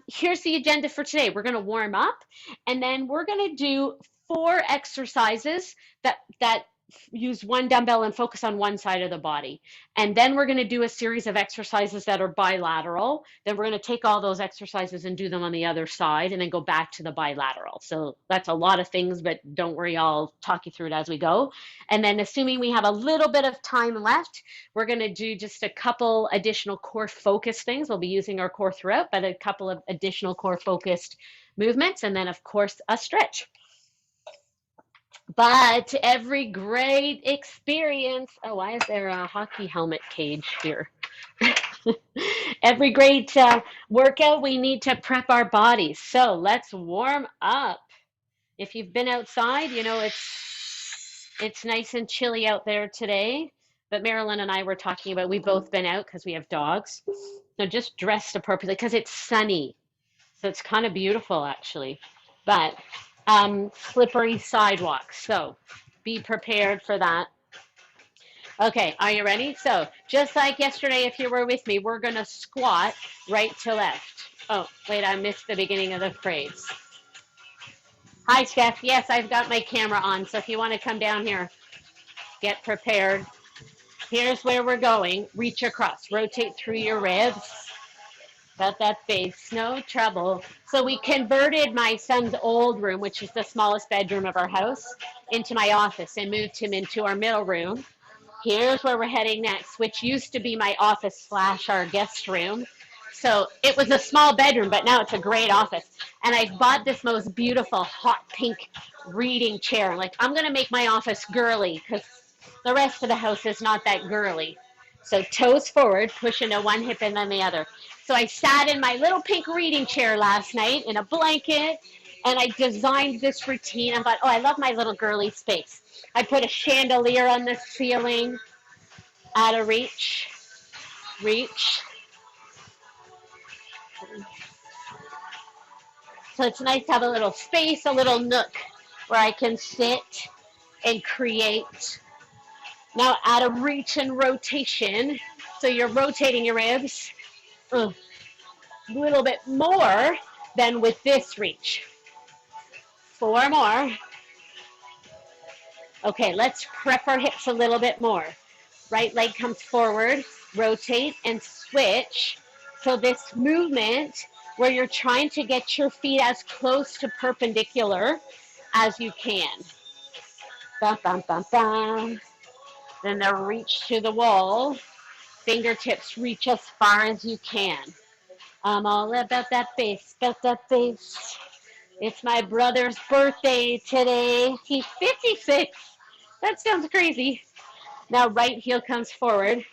Here's the agenda for today. We're going to warm up, and then we're going to do 4 exercises that use one dumbbell and focus on one side of the body. And then we're going to do a series of exercises that are bilateral. Then we're going to take all those exercises and do them on the other side and then go back to the bilateral. So that's a lot of things, but don't worry, I'll talk you through it as we go. And then assuming we have a little bit of time left, we're going to do just a couple additional core focused things. We'll be using our core throughout, but a couple of additional core focused movements. And then, of course, a stretch. But every great experience, oh, why is there a hockey helmet cage here? Every great workout, we need to prep our bodies. So let's warm up. If you've been outside, you know it's nice and chilly out there today. But Marilyn and I were talking about we've both been out because we have dogs. So just dressed appropriately because it's sunny. So it's kind of beautiful actually. But slippery sidewalks. So be prepared for that. Okay, are you ready? So just like yesterday, if you were with me, we're going to squat right to left. Oh, wait, I missed the beginning of the phrase. Hi, Steph. Yes, I've got my camera on. So if you want to come down here, get prepared. Here's where we're going. Reach across. Rotate through your ribs. Got that base. No trouble. So we converted my son's old room, which is the smallest bedroom of our house, into my office and moved him into our middle room. Here's where we're heading next, which used to be my office slash our guest room. So it was a small bedroom, but now it's a great office. And I bought this most beautiful hot pink reading chair. Like, I'm going to make my office girly because the rest of the house is not that girly. So toes forward, push into one hip and then the other. So I sat in my little pink reading chair last night in a blanket and I designed this routine. I thought, oh, I love my little girly space. I put a chandelier on the ceiling, out of reach, reach. So it's nice to have a little space, a little nook where I can sit and create. Now out of reach and rotation. So you're rotating your ribs a little bit more than with this reach. 4 more. Okay, let's prep our hips a little bit more. Right leg comes forward, rotate and switch. So this movement where you're trying to get your feet as close to perpendicular as you can. Bum, bum, bum, bum. Then the reach to the wall. Fingertips reach as far as you can. I'm all about that bass, about that bass. It's my brother's birthday today. He's 56. That sounds crazy. Now right heel comes forward.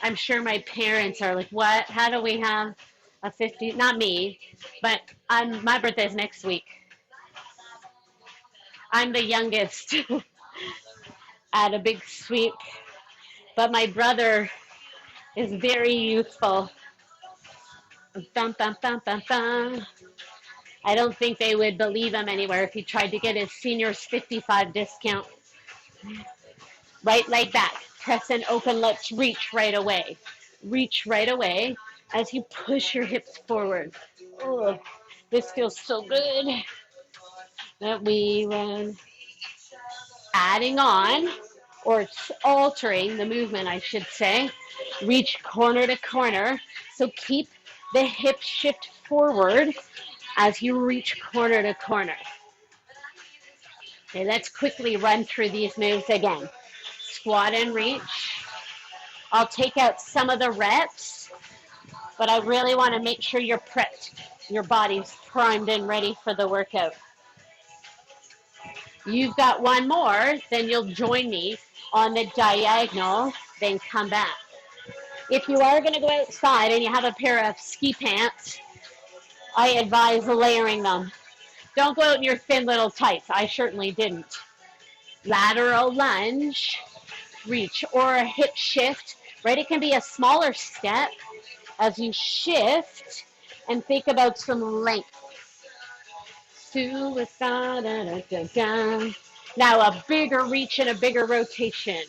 I'm sure my parents are like, what? How do we have a 50? Not me, but my birthday's next week. I'm the youngest at a big sweep, but my brother is very youthful. Bum, bum, bum, bum, bum. I don't think they would believe him anywhere if he tried to get his senior's 55 discount. Right leg back. Press and open. Let's reach right away. Reach right away as you push your hips forward. Oh, this feels so good. That we run. Adding on, or altering the movement, I should say. Reach corner to corner. So keep the hip shift forward as you reach corner to corner. Okay, let's quickly run through these moves again. Squat and reach. I'll take out some of the reps, but I really want to make sure you're prepped. Your body's primed and ready for the workout. You've got one more, then you'll join me on the diagonal, then come back. If you are going to go outside and you have a pair of ski pants, I advise layering them. Don't go out in your thin little tights. I certainly didn't. Lateral lunge, reach, or a hip shift, right? It can be a smaller step as you shift and think about some length. Suicide. Now a bigger reach and a bigger rotation.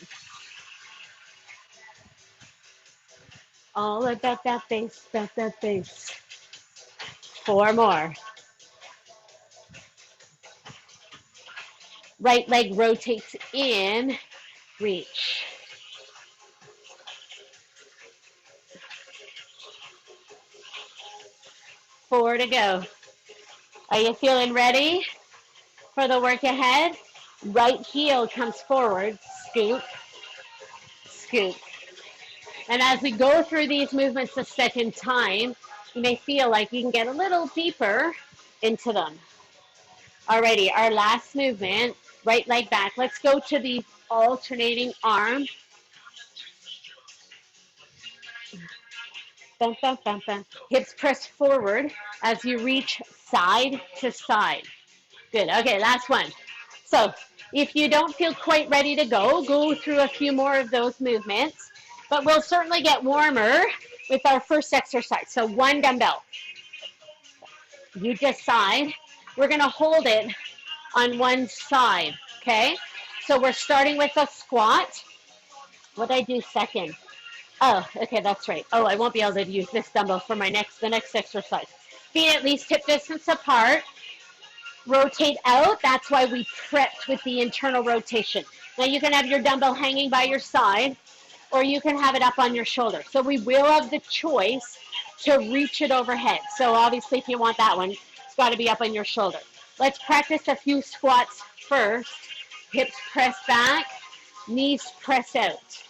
All about that bass, about that bass. 4 more. Right leg rotates in, reach. 4 to go. Are you feeling ready for the work ahead? Right heel comes forward, scoop, scoop. And as we go through these movements a second time, you may feel like you can get a little deeper into them. Alrighty, our last movement, right leg back. Let's go to the alternating arm. Bum, bum, bum, bum. Hips press forward as you reach side to side. Good. Okay, last one. So if you don't feel quite ready to go through a few more of those movements, but we'll certainly get warmer with our first exercise. So 1 dumbbell. You decide. We're going to hold it on one side, okay? So we're starting with a squat. What did I do second? Oh, okay, that's right. Oh, I won't be able to use this dumbbell for the next exercise. Feet at least hip distance apart. Rotate out. That's why we prepped with the internal rotation. Now you can have your dumbbell hanging by your side, or you can have it up on your shoulder. So we will have the choice to reach it overhead. So obviously if you want that one, it's got to be up on your shoulder. Let's practice a few squats first. Hips press back, knees press out.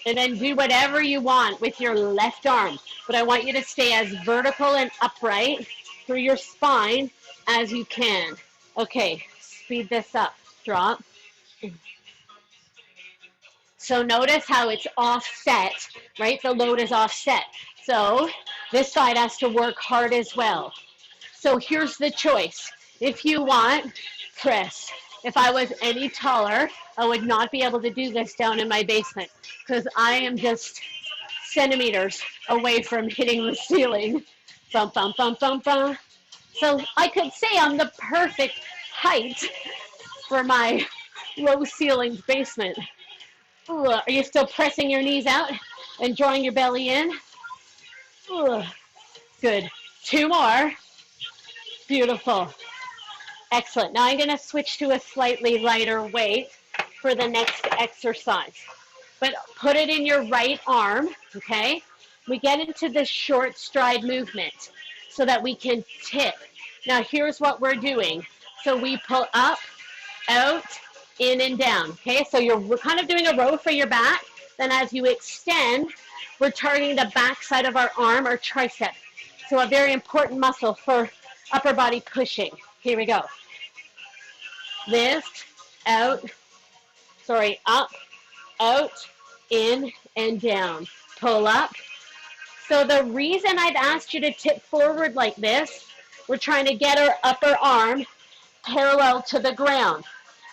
And then do whatever you want with your left arm. But I want you to stay as vertical and upright through your spine as you can. Okay, speed this up. Drop. So notice how it's offset, right? The load is offset. So this side has to work hard as well. So here's the choice. If you want, press. If I was any taller, I would not be able to do this down in my basement because I am just centimeters away from hitting the ceiling. Bum, bum, bum, bum, bum. So I could say I'm the perfect height for my low ceilinged basement. Ooh, are you still pressing your knees out and drawing your belly in? Ooh, good. 2 more. Beautiful. Excellent. Now I'm going to switch to a slightly lighter weight for the next exercise. But put it in your right arm, okay? We get into this short stride movement so that we can tip. Now here's what we're doing. So we pull up, out, in and down, okay? So we're kind of doing a row for your back. Then as you extend, we're targeting the back side of our arm or tricep. So a very important muscle for upper body pushing. Here we go. Lift, out, up, out, in, and down. Pull up. So the reason I've asked you to tip forward like this, we're trying to get our upper arm parallel to the ground.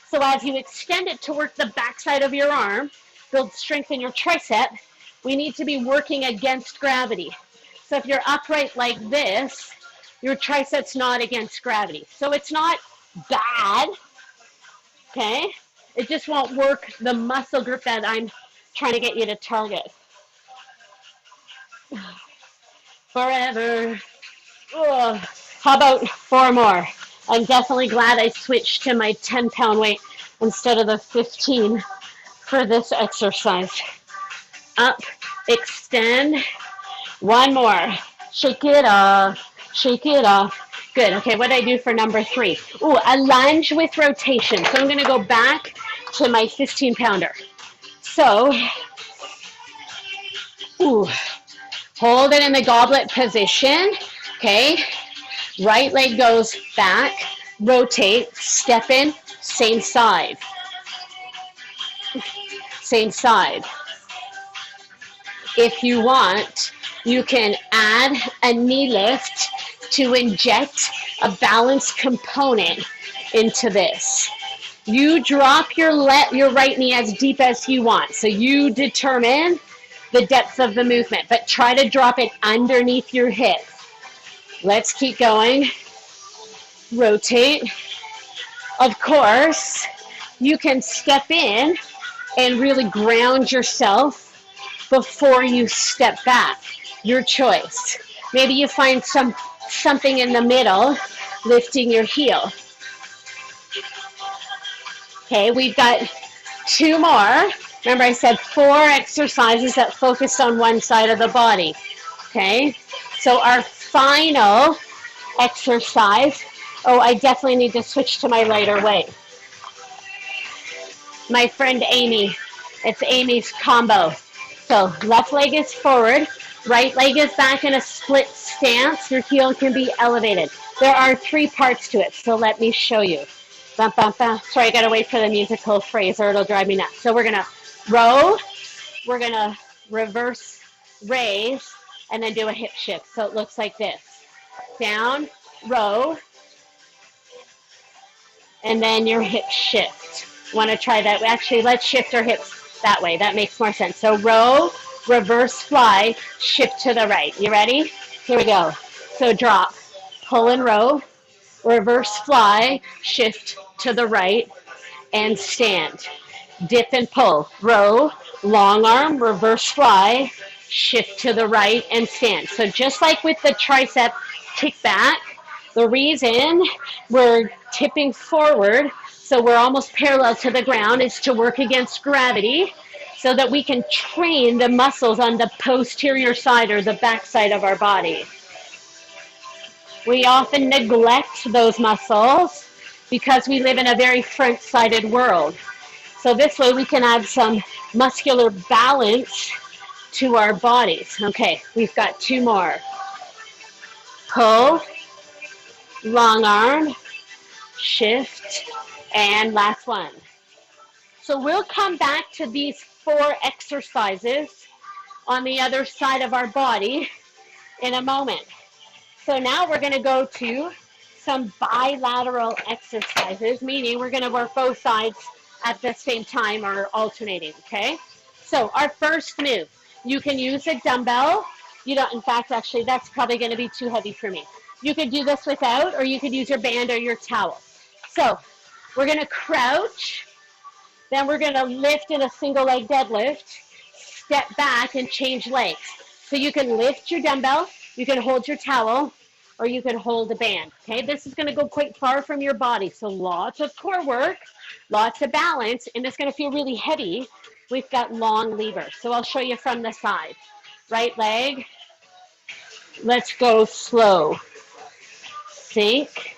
So as you extend it to work the backside of your arm, build strength in your tricep, we need to be working against gravity. So if you're upright like this, your tricep's not against gravity. So it's not bad, okay? It just won't work the muscle group that I'm trying to get you to target. Forever. Oh, how about 4 more? I'm definitely glad I switched to my 10-pound weight instead of the 15 for this exercise. Up, extend. 1 more. Shake it off. Shake it off. Good. Okay, what did I do for number 3? Ooh, a lunge with rotation. So I'm going to go back to my 15-pounder. So, ooh, hold it in the goblet position. Okay. Right leg goes back, rotate, step in, same side. Same side. If you want, you can add a knee lift to inject a balance component into this. You drop your right knee as deep as you want. So you determine the depth of the movement, but try to drop it underneath your hip. Let's keep going. Rotate. Of course, you can step in and really ground yourself before you step back. Your choice. Maybe you find some something in the middle, lifting your heel. Okay, we've got 2 more. Remember I said 4 exercises that focus on one side of the body. Okay, so our final exercise, oh, I definitely need to switch to my lighter weight. My friend Amy, it's Amy's combo. So left leg is forward, right leg is back in a split stance. Your heel can be elevated. There are 3 parts to it, so let me show you. Bum, bum, bum. Sorry, I gotta wait for the musical phrase or it'll drive me nuts. So we're gonna row, we're gonna reverse raise, and then do a hip shift. So it looks like this. Down, row, and then your hip shift. Want to try that? Actually, let's shift our hips that way. That makes more sense. So row, reverse fly, shift to the right. You ready? Here we go. So drop, pull and row, reverse fly, shift to the right, and stand. Dip and pull. Row, long arm, reverse fly, shift to the right, and stand. So just like with the tricep kick back, the reason we're tipping forward, so we're almost parallel to the ground, is to work against gravity so that we can train the muscles on the posterior side or the back side of our body. We often neglect those muscles because we live in a very front-sided world. So this way we can add some muscular balance to our bodies. Okay, we've got 2 more. Pull, long arm, shift, and last one. So we'll come back to these 4 exercises on the other side of our body in a moment. So now we're going to go to some bilateral exercises, meaning we're going to work both sides at the same time or alternating, okay? So our first move, you can use a dumbbell. You don't, in fact, actually, that's probably going to be too heavy for me. You could do this without, or you could use your band or your towel. So we're going to crouch, then we're going to lift in a single leg deadlift, step back and change legs. So you can lift your dumbbell, you can hold your towel, or you can hold a band. Okay, this is going to go quite far from your body. So lots of core work, lots of balance, and it's going to feel really heavy. We've got long levers. So I'll show you from the side. Right leg. Let's go slow. Sink.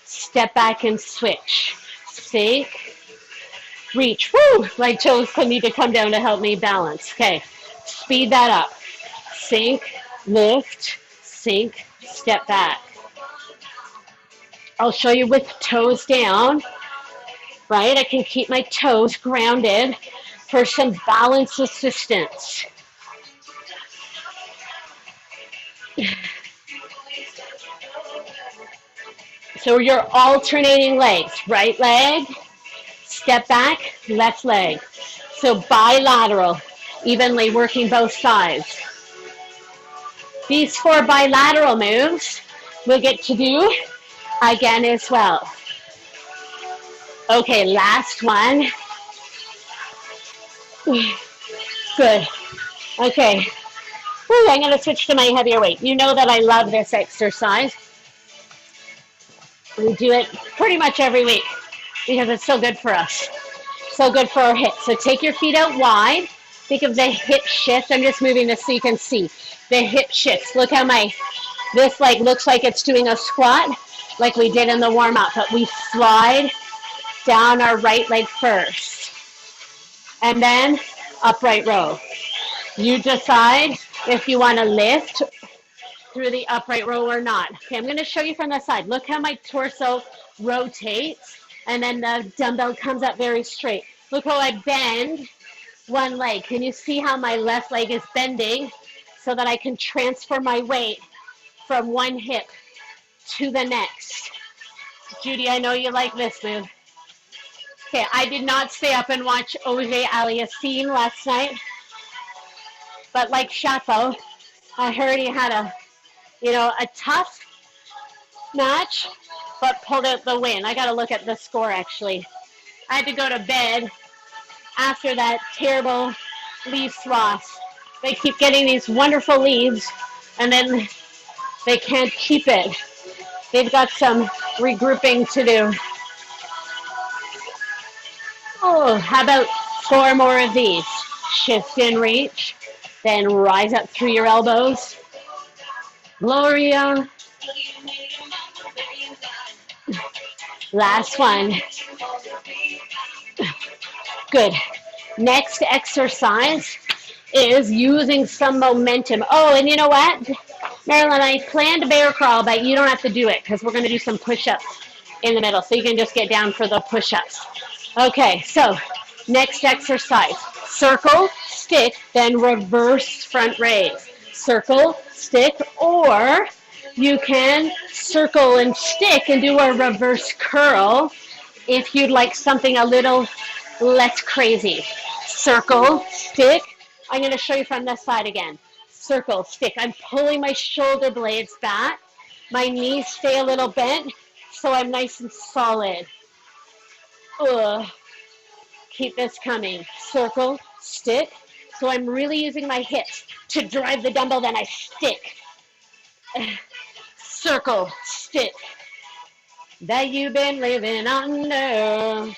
Step back and switch. Sink. Reach. Woo! My toes need to come down to help me balance. Okay, speed that up. Sink, lift, sink, step back. I'll show you with toes down, right? I can keep my toes grounded for some balance assistance. So you're alternating legs. Right leg, step back, left leg. So bilateral, evenly working both sides. These 4 bilateral moves we'll get to do again as well. Okay, last one. Good. Okay. Ooh, I'm going to switch to my heavier weight. You know that I love this exercise. We do it pretty much every week because it's so good for us. So good for our hips. So take your feet out wide. Think of the hip shift. I'm just moving this so you can see the hip shifts. Look how this like looks like it's doing a squat like we did in the warm up, but we slide down our right leg first. And then upright row. You decide if you want to lift through the upright row or not. Okay, I'm going to show you from the side. Look how my torso rotates and then the dumbbell comes up very straight. Look how I bend one leg. Can you see how my left leg is bending so that I can transfer my weight from one hip to the next? Judy, I know you like this move. Okay, I did not stay up and watch Oj Aliassime last night, but like Chapo, I heard he had a tough match, but pulled out the win. I got to look at the score, actually. I had to go to bed after that terrible Leafs loss. They keep getting these wonderful leads, and then They can't keep it. They've got some regrouping to do. Oh, how about 4 more of these? Shift and reach, then rise up through your elbows. Gloria. Last one. Good. Next exercise is using some momentum. Oh, and you know what? Marilyn, I planned bear crawl, but you don't have to do it because we're going to do some push-ups in the middle. So you can just get down for the push-ups. Okay, so next exercise. Circle, stick, then reverse front raise. Circle, stick, or you can circle and stick and do a reverse curl if you'd like something a little less crazy. Circle, stick. I'm going to show you from this side again. Circle, stick. I'm pulling my shoulder blades back. My knees stay a little bent, so I'm nice and solid. Ugh. Keep this coming. Circle, stick. So I'm really using my hips to drive the dumbbell, then I stick. Circle, stick. That you've been living under.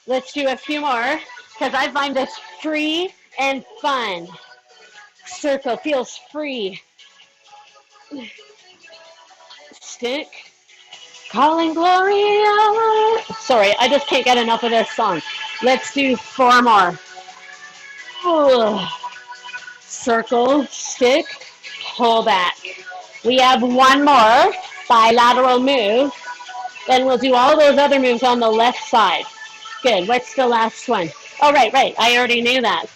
Let's do a few more because I find this free and fun. Circle feels free. Stick. Calling Gloria. Sorry, I just can't get enough of this song. Let's do 4 more. Ugh. Circle, stick, pull back. We have 1 more bilateral move. Then we'll do all those other moves on the left side. Good. What's the last one? Oh, right. I already knew that.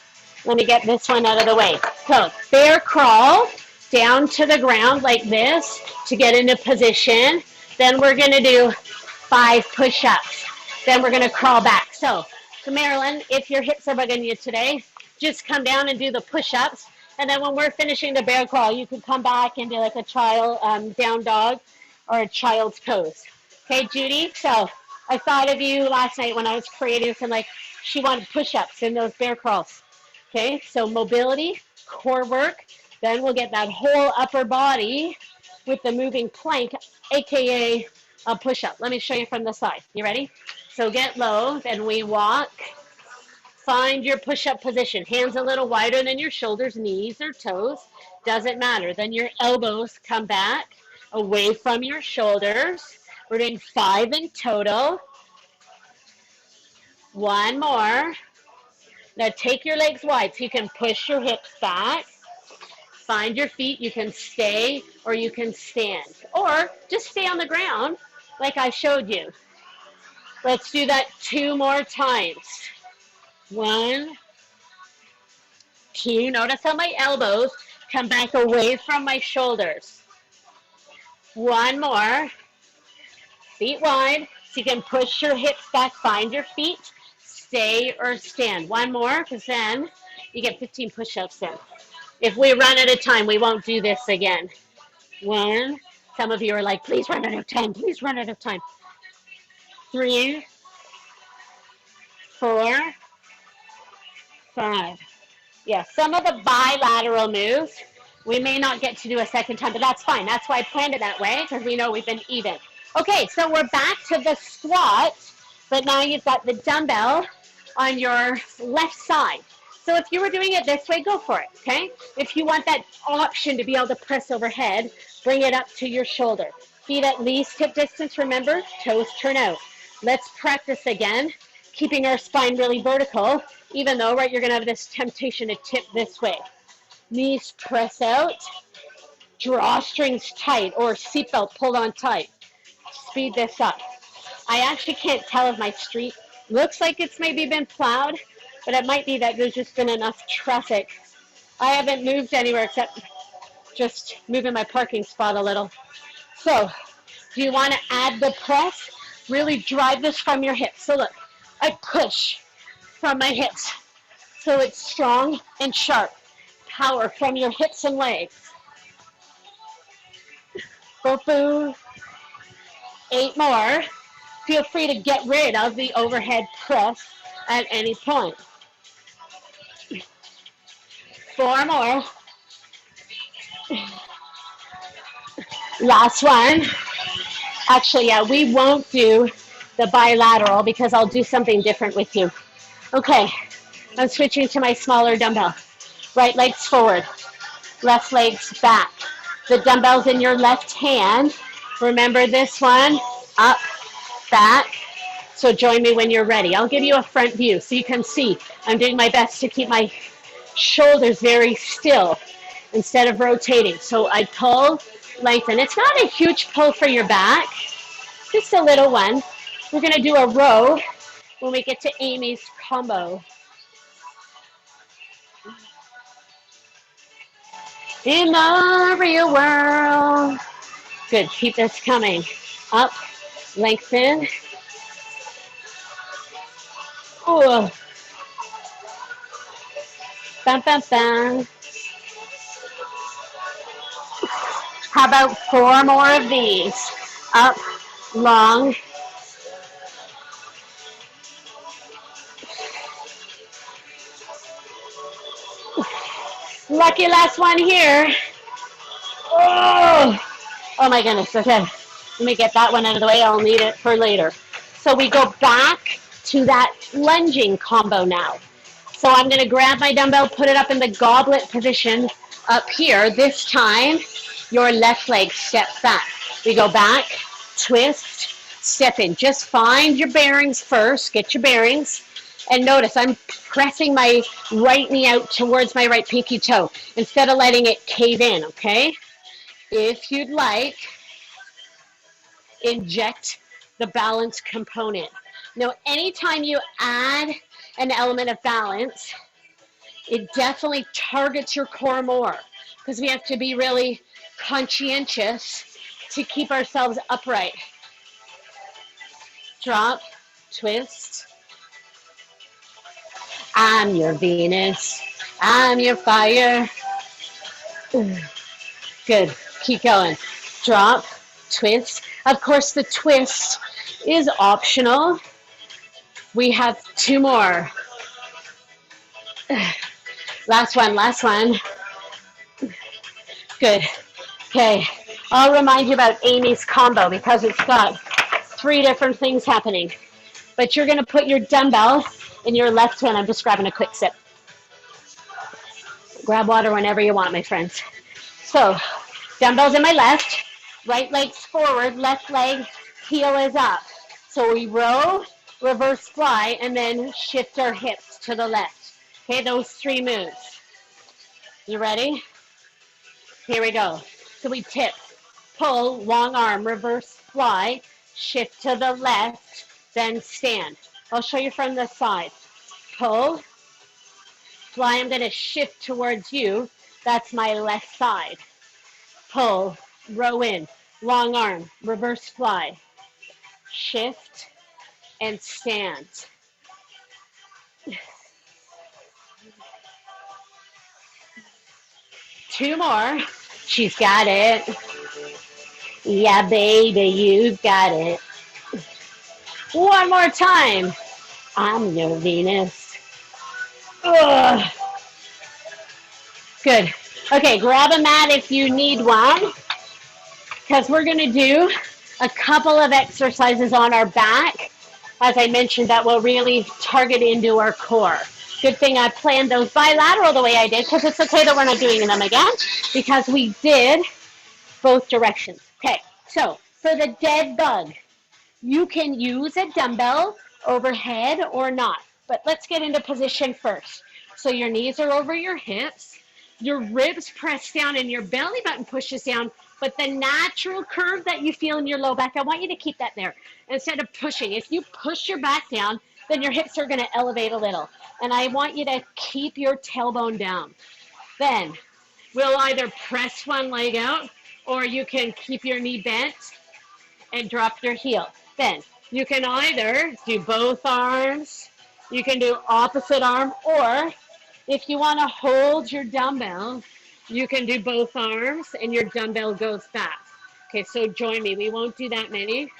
Let me get this one out of the way. So, bear crawl down to the ground like this to get into position. Then we're going to do 5 push-ups. Then we're going to crawl back. So, Marilyn, if your hips are bugging you today, just come down and do the push-ups. And then when we're finishing the bear crawl, you can come back and do like a child down dog or a child's pose. Okay, Judy? So I thought of you last night when I was creating some, like, she wanted push-ups in those bear crawls. Okay, so mobility, core work. Then we'll get that whole upper body with the moving plank, aka a push-up. Let me show you from the side. You ready? So get low, then we walk. Find your push-up position. Hands a little wider than your shoulders, knees or toes. Doesn't matter. Then your elbows come back away from your shoulders. We're doing 5 in total. 1 more. Now take your legs wide so you can push your hips back. Find your feet. You can stay or you can stand. Or just stay on the ground like I showed you. Let's do that 2 more times. 1, 2. Notice how my elbows come back away from my shoulders. 1 more. Feet wide so you can push your hips back. Find your feet. Stay or stand. 1 more because then you get 15 push-ups in. If we run out of time, we won't do this again. 1. Some of you are like, please run out of time. Please run out of time. 3, 4, 5. Yeah, some of the bilateral moves we may not get to do a second time, but that's fine. That's why I planned it that way, because we know we've been even. Okay, so we're back to the squat, but now you've got the dumbbell on your left side. So if you were doing it this way, go for it, okay? If you want that option to be able to press overhead, bring it up to your shoulder. Feet at least hip distance, remember, toes turn out. Let's practice again, keeping our spine really vertical, even though, right, you're gonna have this temptation to tip this way. Knees press out, drawstrings tight, or seatbelt pulled on tight. Speed this up. I actually can't tell if my street looks like it's maybe been plowed, but it might be that there's just been enough traffic. I haven't moved anywhere except just moving my parking spot a little. So, do you want to add the press? Really drive this from your hips. So look, I push from my hips so it's strong and sharp. Power from your hips and legs. Boom. 8 more. Feel free to get rid of the overhead press at any point. 4 more. Last one. Actually, yeah, we won't do the bilateral because I'll do something different with you. Okay, I'm switching to my smaller dumbbell. Right leg's forward, left leg's back. The dumbbell's in your left hand. Remember this one, up, back. So join me when you're ready. I'll give you a front view so you can see. I'm doing my best to keep my shoulders very still instead of rotating. So I pull, lengthen. It's not a huge pull for your back, just a little one. We're going to do a row when we get to Amy's combo. In the real world. Good. Keep this coming. Up, lengthen. Ooh. Bam, bam, bam. How about 4 more of these? Up, long. Lucky last one here. Oh, oh my goodness. Okay. Let me get that one out of the way. I'll need it for later. So we go back to that lunging combo now. So I'm going to grab my dumbbell, put it up in the goblet position up here. This time, your left leg steps back. We go back, twist, step in. Just find your bearings first. Get your bearings. And notice I'm pressing my right knee out towards my right pinky toe instead of letting it cave in, okay? If you'd like, inject the balance component. Now, anytime you add an element of balance, it definitely targets your core more because we have to be really conscientious to keep ourselves upright. Drop, twist. I'm your Venus. I'm your fire. Good. Keep going. Drop, twist. Of course, the twist is optional. We have 2 more. Last one, last one. Good. Okay. I'll remind you about Amy's combo because it's got 3 different things happening. But you're going to put your dumbbell in your left hand. I'm just grabbing a quick sip. Grab water whenever you want, my friends. So, dumbbells in my left, right leg's forward, left leg, heel is up. So we row, reverse fly, and then shift our hips to the left. Okay, those 3 moves. You ready? Here we go. So we tip, pull, long arm, reverse fly, shift to the left, then stand. I'll show you from the side. Pull, fly, I'm going to shift towards you. That's my left side. Pull, row in, long arm, reverse fly, shift, and stand. 2 more. She's got it. Yeah, baby, you've got it. One more time. I'm your Venus. Ugh. Good. Okay, grab a mat if you need one, because we're going to do a couple of exercises on our back. As I mentioned, that will really target into our core. Good thing I planned those bilateral the way I did, because it's okay that we're not doing them again, because we did both directions. Okay, so for the dead bug, you can use a dumbbell overhead or not, but let's get into position first. So your knees are over your hips, your ribs press down and your belly button pushes down, but the natural curve that you feel in your low back, I want you to keep that there instead of pushing. If you push your back down, then your hips are going to elevate a little. And I want you to keep your tailbone down. Then we'll either press one leg out or you can keep your knee bent and drop your heel. Then you can either do both arms, you can do opposite arm, or if you want to hold your dumbbell, you can do both arms and your dumbbell goes back. Okay, so join me. We won't do that many.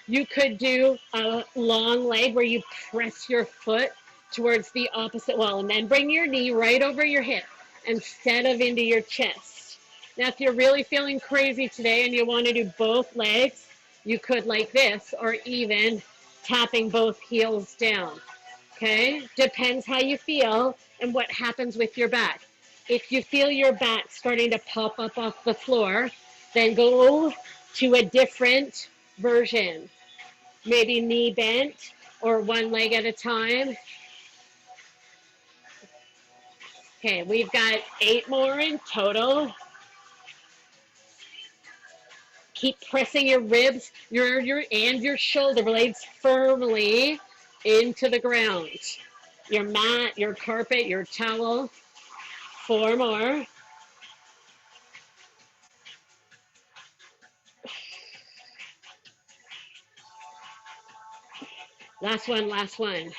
You could do a long leg where you press your foot towards the opposite wall and then bring your knee right over your hip instead of into your chest. Now, if you're really feeling crazy today and you want to do both legs, you could like this, or even tapping both heels down. Okay? Depends how you feel and what happens with your back. If you feel your back starting to pop up off the floor, then go to a different version. Maybe knee bent or one leg at a time. Okay, we've got 8 more in total. Keep pressing your ribs, and your shoulder blades firmly into the ground. Your mat, your carpet, your towel. 4 more. Last one, last one.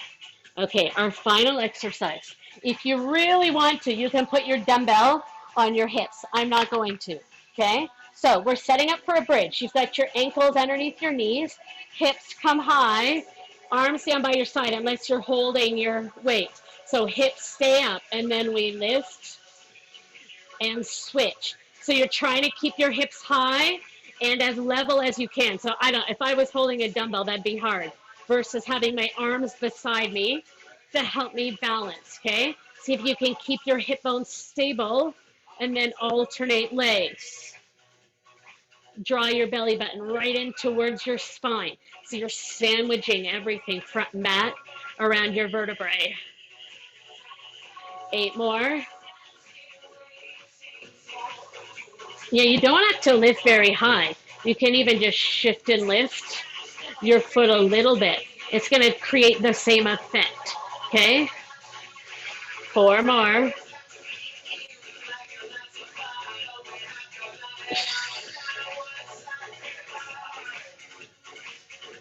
Okay, our final exercise. If you really want to, you can put your dumbbell on your hips. I'm not going to, okay? So we're setting up for a bridge. You've got your ankles underneath your knees, hips come high, arms down by your side unless you're holding your weight. So hips stay up, and then we lift and switch. So you're trying to keep your hips high and as level as you can. So if I was holding a dumbbell, that'd be hard versus having my arms beside me to help me balance, okay? See if you can keep your hip bones stable and then alternate legs. Draw your belly button right in towards your spine. So you're sandwiching everything front and back around your vertebrae. 8 more. Yeah, you don't have to lift very high. You can even just shift and lift your foot a little bit. It's going to create the same effect. Okay? 4 more.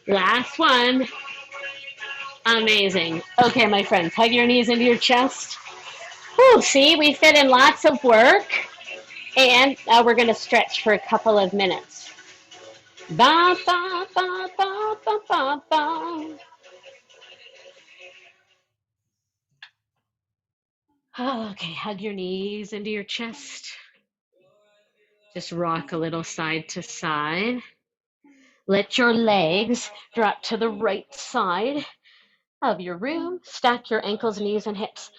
Last one. Amazing. Okay, my friends, hug your knees into your chest. Whew, see, we fit in lots of work. And now we're going to stretch for a couple of minutes. Ba, ba, ba, ba, ba, ba, ba. Okay, hug your knees into your chest. Just rock a little side to side. Let your legs drop to the right side of your room. Stack your ankles, knees, and hips.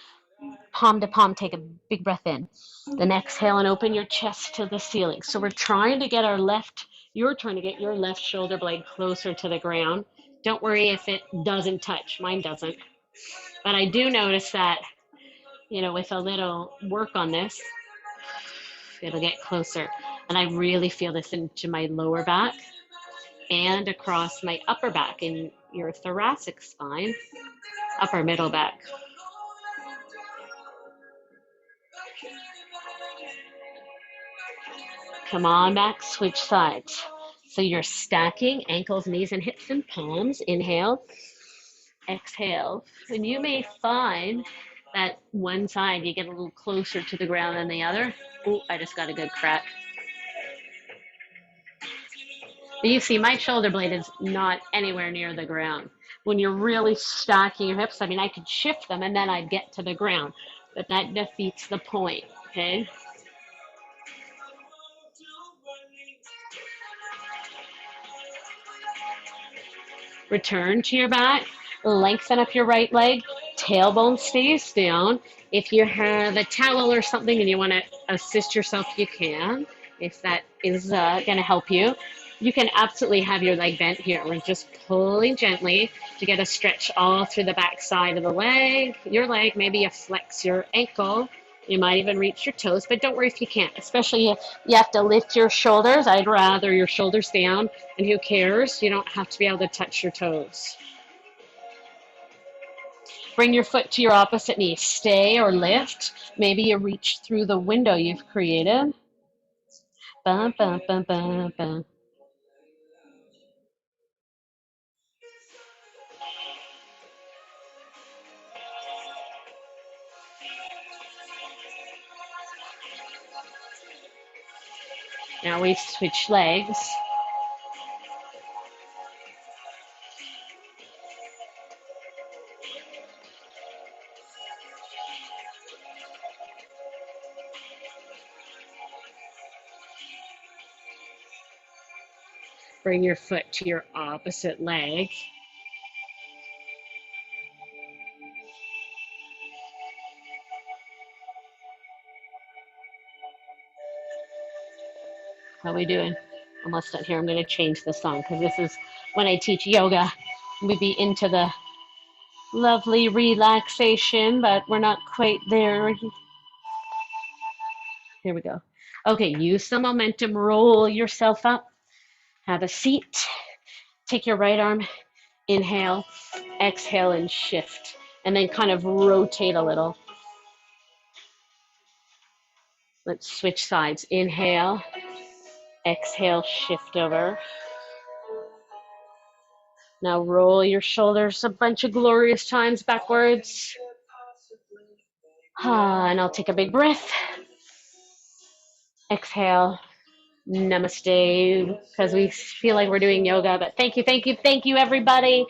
Palm to palm, take a big breath in. Then exhale and open your chest to the ceiling. So we're trying to get you're trying to get your left shoulder blade closer to the ground. Don't worry if it doesn't touch. Mine doesn't. But I do notice that, with a little work on this, it'll get closer. And I really feel this into my lower back and across my upper back in your thoracic spine, upper middle back. Come on back, switch sides. So you're stacking ankles, knees, and hips and palms. Inhale, exhale. And you may find that one side you get a little closer to the ground than the other. Oh, I just got a good crack. But you see, my shoulder blade is not anywhere near the ground. When you're really stacking your hips, I could shift them and then I'd get to the ground. But that defeats the point, okay? Return to your back, lengthen up your right leg, tailbone stays down. If you have a towel or something and you want to assist yourself, you can, if that is going to help you. You can absolutely have your leg bent here. We're just pulling gently to get a stretch all through the back side of the leg, your leg. Maybe you flex your ankle. You might even reach your toes, but don't worry if you can't, especially if you have to lift your shoulders. I'd rather your shoulders down, and who cares? You don't have to be able to touch your toes. Bring your foot to your opposite knee. Stay or lift. Maybe you reach through the window you've created. Bum, bum, bum, bum, bum. Now we switch legs. Bring your foot to your opposite leg. How are we doing? Almost done here. I'm going to change the song because this is when I teach yoga. We be into the lovely relaxation, but we're not quite there. Here we go. Okay, use the momentum. Roll yourself up. Have a seat. Take your right arm. Inhale, exhale, and shift. And then kind of rotate a little. Let's switch sides. Inhale, exhale, shift over. Now roll your shoulders a bunch of glorious times backwards. And I'll take a big breath. Exhale. Namaste, because we feel like we're doing yoga. But thank you, everybody.